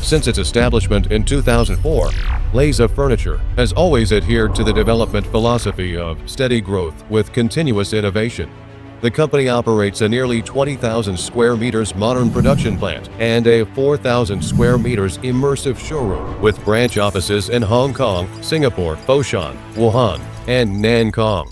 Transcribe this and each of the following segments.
Since its establishment in 2004, Lei Zi Furniture has always adhered to the development philosophy of steady growth with continuous innovation. The company operates a nearly 20,000 square meters modern production plant and a 4,000 square meters immersive showroom with branch offices in Hong Kong, Singapore, Foshan, Wuhan, and Nankong.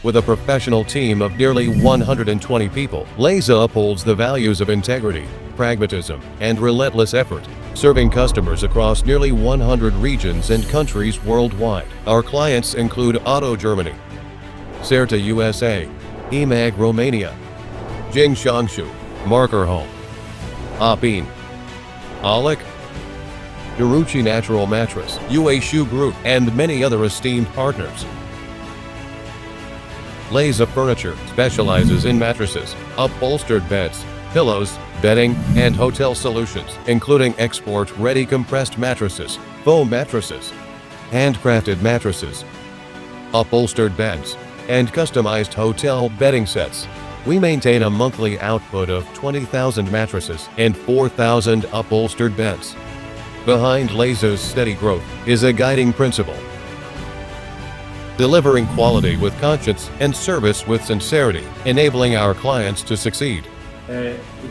With a professional team of nearly 120 people, Lei Zi upholds the values of integrity, pragmatism, and relentless effort, serving customers across nearly 100 regions and countries worldwide. Our clients include Auto Germany, Certa USA, EMAG Romania, Jing Shangshu, Marker Home, Apin, Alec, Daruchi Natural Mattress, UA Shoe Group, and many other esteemed partners. Lei Zi Furniture specializes in mattresses, upholstered beds, pillows, bedding, and hotel solutions, including export-ready compressed mattresses, foam mattresses, handcrafted mattresses, upholstered beds, and customized hotel bedding sets. We maintain a monthly output of 20,000 mattresses and 4,000 upholstered beds. Behind Lei Zi's steady growth is a guiding principle: delivering quality with conscience and service with sincerity, enabling our clients to succeed.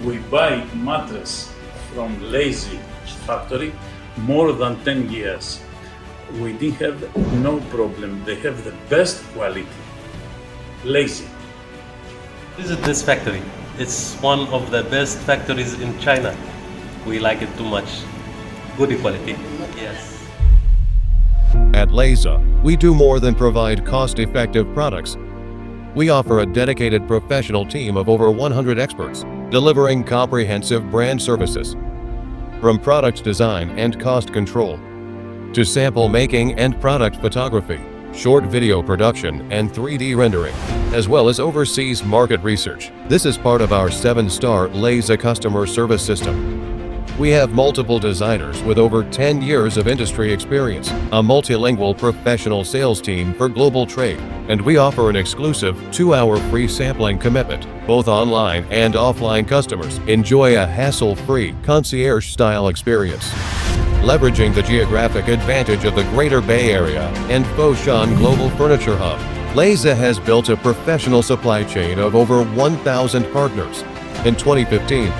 We buy mattress from Lei Zi factory more than 10 years. We didn't have no problem. They have the best quality. Lei Zi. Visit this factory. It's one of the best factories in China. We like it too much. Good quality. Yes. At Lei Zi, we do more than provide cost-effective products. We offer a dedicated professional team of over 100 experts, delivering comprehensive brand services. From product design and cost control, to sample making and product photography, short video production, and 3D rendering, as well as overseas market research. This is part of our 7-star Lei Zi customer service system. We have multiple designers with over 10 years of industry experience, a multilingual professional sales team for global trade, and we offer an exclusive 2-hour free sampling commitment. Both online and offline customers enjoy a hassle-free concierge-style experience. Leveraging the geographic advantage of the Greater Bay Area and Foshan Global Furniture Hub, Lei Zi has built a professional supply chain of over 1,000 partners. In 2015,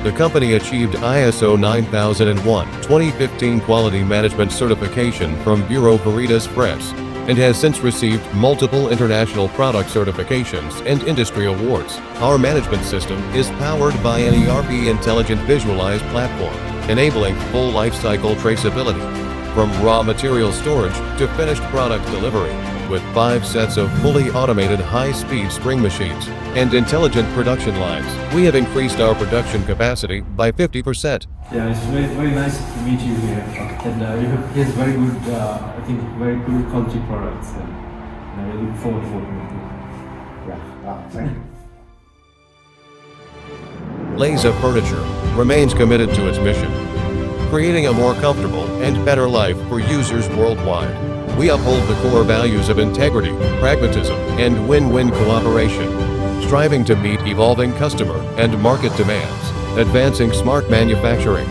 the company achieved ISO 9001-2015 Quality Management Certification from Bureau Veritas France and has since received multiple international product certifications and industry awards. Our management system is powered by an ERP Intelligent Visualized platform, enabling full lifecycle traceability, from raw material storage to finished product delivery, with 5 sets of fully automated high-speed spring machines and intelligent production lines. We have increased our production capacity by 50%. Yeah, it's very nice to meet you here, and he has very good, I think, very good quality products, and I look forward to working with you. Yeah, thank you. Lei Zi Furniture remains committed to its mission, creating a more comfortable and better life for users worldwide. We uphold the core values of integrity, pragmatism, and win-win cooperation, striving to meet evolving customer and market demands, advancing smart manufacturing,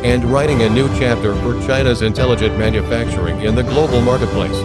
and writing a new chapter for China's intelligent manufacturing in the global marketplace.